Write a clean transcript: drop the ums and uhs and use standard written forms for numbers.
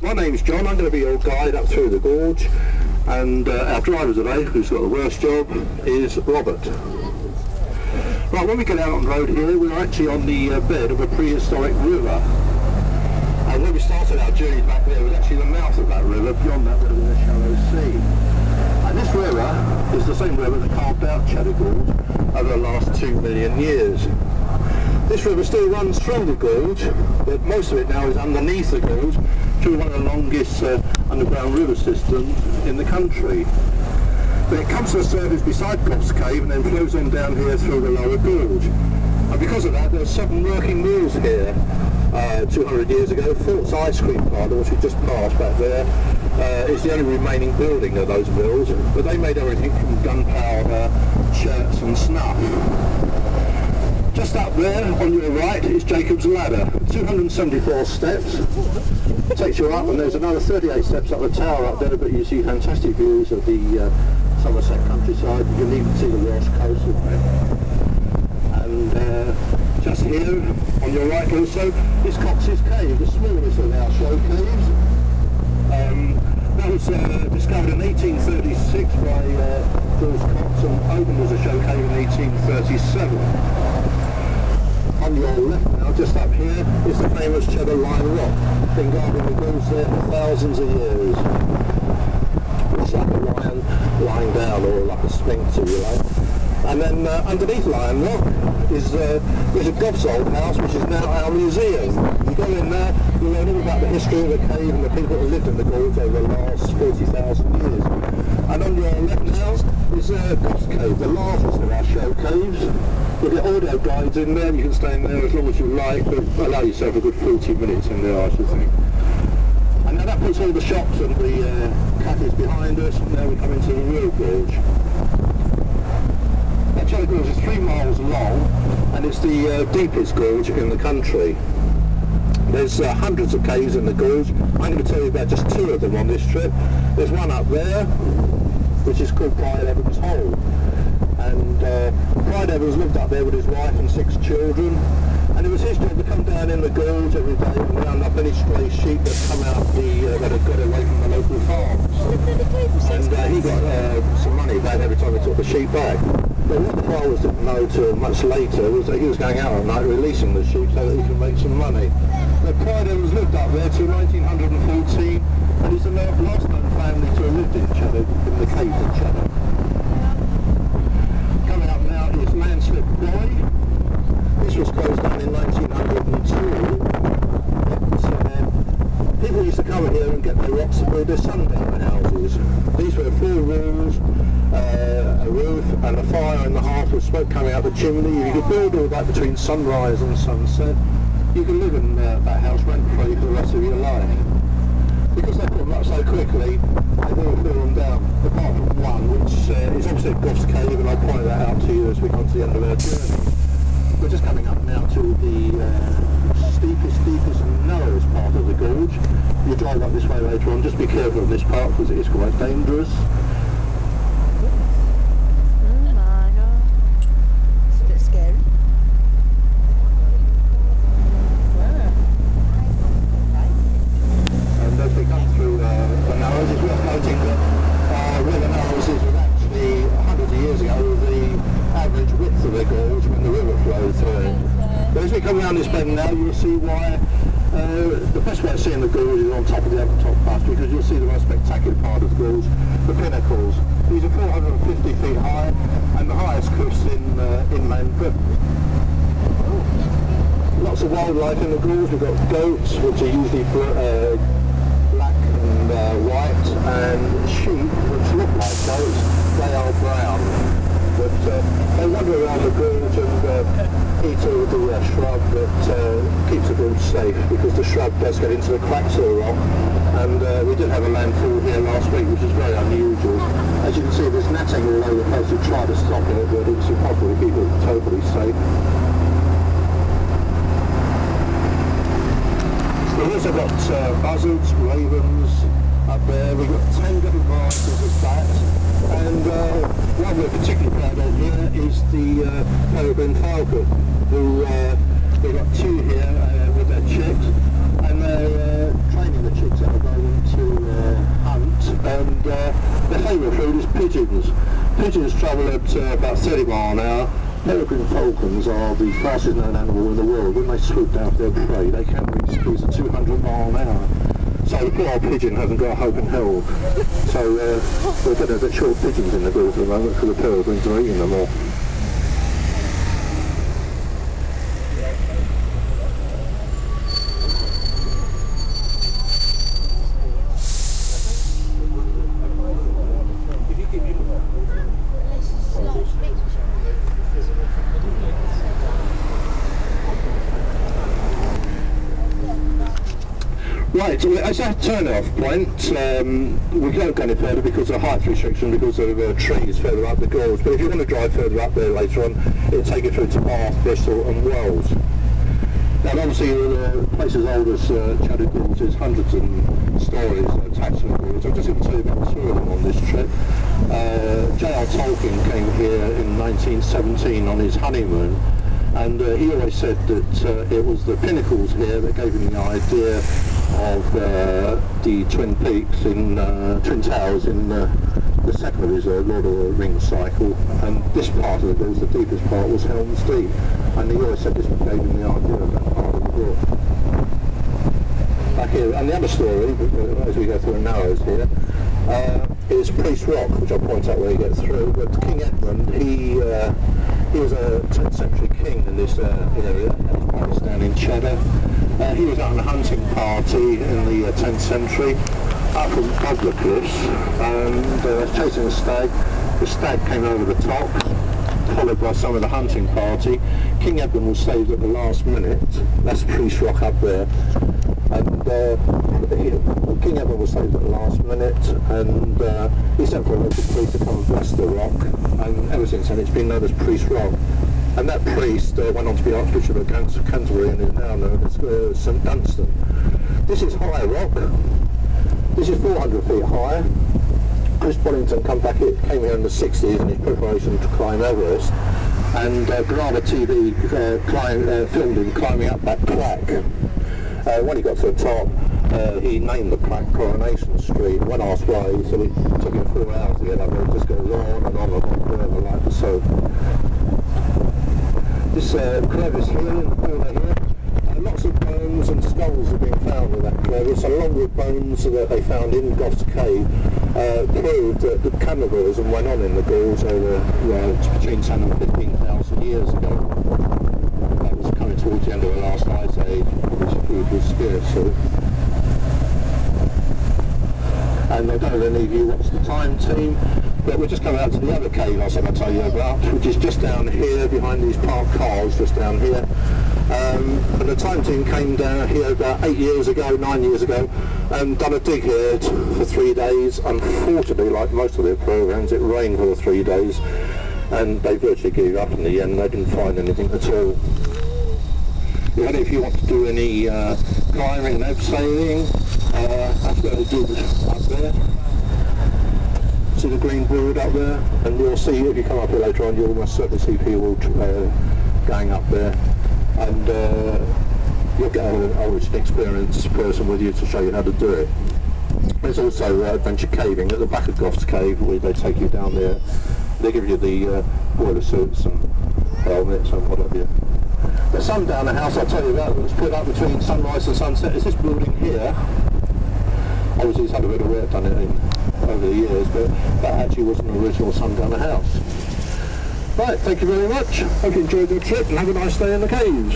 My name's John, I'm going to be your guide up through the gorge, and our driver today, who's got the worst job, is Robert. Right, when we get out on the road here, we're actually on the bed of a prehistoric river. And when we started our journey back there, it was actually the mouth of that river. Beyond that would have been a shallow sea. And this river is the same river that carved out Cheddar Gorge over the last 2 million years. This river still runs through the gorge, but most of it now is underneath the gorge through one of the longest underground river systems in the country. But it comes to the surface beside Goff's Cave and then flows on down here through the lower gorge. And because of that, there's 7 working mills here 200 years ago. Fort's ice cream parlour, which we just passed back there, is the only remaining building of those mills, but they made everything from gunpowder, shirts and snuff. Just up there on your right is Jacob's Ladder, 274 steps. It takes you up, and there's another 38 steps up the tower up there, but you see fantastic views of the Somerset countryside. You can even see the Welsh coast there. And just here on your right also is Cox's Cave, the smallest of our show caves. That was discovered in 1836 by George Cox and opened as a show cave in 1837. On your left now, just up here, is the famous Cheddar Rock. Been guarding the gorge there for thousands of years. It's like a lion lying down, or like a sphinx if you like. And then underneath Lion Rock is there's a Goff's old house, which is now our museum. You go in there, you learn all about the history of the cave and the people who lived in the gorge over the last 40,000 years. And on your left now is Goff's Cave, the largest of our show caves. With the audio guides in there, you can stay in there as long as you like, but allow yourself a good 40 minutes in there, I should think. And now that puts all the shops and the cafes behind us, and now we come into the real gorge. Now Cheddar Gorge is 3 miles long, and it's the deepest gorge in the country. There's hundreds of caves in the gorge. I'm going to tell you about just 2 of them on this trip. There's one up there, which is called Pride Evans Hole. And Pride Evans lived up there with his wife and 6 children, and it was his job to come down in the gorge every day and round up any stray sheep that come out that had got away from the local farms. And he got some money back every time he took the sheep back. But what the farmers didn't know till much later was that he was going out at night releasing the sheep so that he could make some money. But Pride Evans lived up there till 1914, and he's the last known family to have lived in Cheddar, in the caves of Cheddar. Coming up now is Landslip Quarry. This was closed down in 1902. But, people used to come here and get their rocks to build their sundown houses. These were 4 rooms, a roof and a fire in the hearth with smoke coming out the chimney. You could build all that between sunrise and sunset. You can live in that house rent-free for the rest of your life. Because they put them up so quickly, they will fill them down, apart from one, which is opposite Goff's Cave, and I'll point that out to you as we come to the end of our journey. We're just coming up now to the steepest and narrowest part of the gorge. You drive up this way later on, just be careful of this part because it is quite dangerous. Coming down this bend now, you'll see why the best way of seeing the gorge is on top of the top bus, because you'll see the most spectacular part of the gorge, the pinnacles. These are 450 feet high and the highest cliffs in inland Britain. Lots of wildlife in the gorge. We've got goats, which are usually black and white, and sheep, which look like goats. They are brown. But they wander around the gorge and eat all the shrub that keeps the gorge safe, because the shrub does get into the cracks of the rock. And we did have a landfall here last week, which is very unusual. As you can see, there's netting all over the place to try to stop it, but it's impossible to keep it totally safe. We've also got buzzards, ravens up there. We've got 10 different varieties of bats. And one we're particularly proud of here is the peregrine falcon, who we've got 2 here with their chicks, and they're training the chicks out very favourite food is pigeons. Pigeons travel at about 30 miles an hour. Peregrine falcons are the fastest known animal in the world. When they swoop down for their prey, they can reach speeds of 200 miles an hour. So the poor old pigeon hasn't got a hope in hell. So we're getting a bit short pigeons in the gorge at the moment because the peregrines are eating them all. Right, so as a turn-off point, we can't go any further because of height restriction, because of trees further up the gorge. But if you want to drive further up there later on, it'll take you through to Bath, Bristol and Wells. Now obviously the place as old as Cheddar Gorge is hundreds of stories attached to the gorge. I'm just going to tell you about two of them on this trip. J.R. Tolkien came here in 1917 on his honeymoon, and he always said that it was the pinnacles here that gave him the idea of the Twin Peaks in Twin Towers in the second of his Lord of the Rings cycle, and this part of the gorge, the deepest part, was Helm's Deep, and he always said this gave him the idea of that part of the gorge. Back here, and the other story, as we go through the Narrows here, is Priest Rock, which I'll point out where you get through. But King Edmund, he was a 10th century king in this area, down in Cheddar. He was out on a hunting party in the 10th century up from Bogler Cliffs and chasing a stag. The stag came over the top, followed by some of the hunting party. King Edmund was saved at the last minute. That's Priest Rock up there. And King Edmund was saved at the last minute, and he sent for a local priest to come and bless the rock, and ever since then it's been known as Priest Rock. And that priest went on to be Archbishop of Canterbury and is now known as St Dunstan. This is High Rock. This is 400 feet high. Chris Bollington came here in the 60s in his preparation to climb Everest, and Granada TV filmed him climbing up that plaque. When he got to the top, he named the plaque Coronation Street. When asked why, he said it took him 4 hours to get up there. It just goes on and on and on forever like the soap. This crevice here, in the corner here, lots of bones and skulls have been found in that crevice, along with bones that they found in Goth's Cave, proved that the cannibalism went on in the gorge over between 10 and 15,000 years ago. That was coming towards the end of the last ice age, which food was scarce. So. And I don't know if any of you watch the Time Team, but we're just coming out to the other cave I said I'd tell you about, which is just down here behind these parked cars, just down here. And the Time Team came down here about 9 years ago, and done a dig here for 3 days. Unfortunately, like most of their programs, it rained for the 3 days, and they virtually gave up in the end. They didn't find anything at all. And if you want to do any climbing and abseiling, that's what they do up there. See the green board up there, and you'll see, if you come up here later on, you'll almost certainly see people going up there, and you'll get an experienced person with you to show you how to do it. There's also adventure caving at the back of Goth's Cave, where they take you down there. They give you the boiler suits and helmets and what have you. The Sundowner House I'll tell you about, that was put up between sunrise and sunset, is this building here. Obviously it's had a bit of work done over the years, but that actually was an original Sundowner house. Right, thank you very much. Hope you enjoyed your trip and have a nice day in the caves.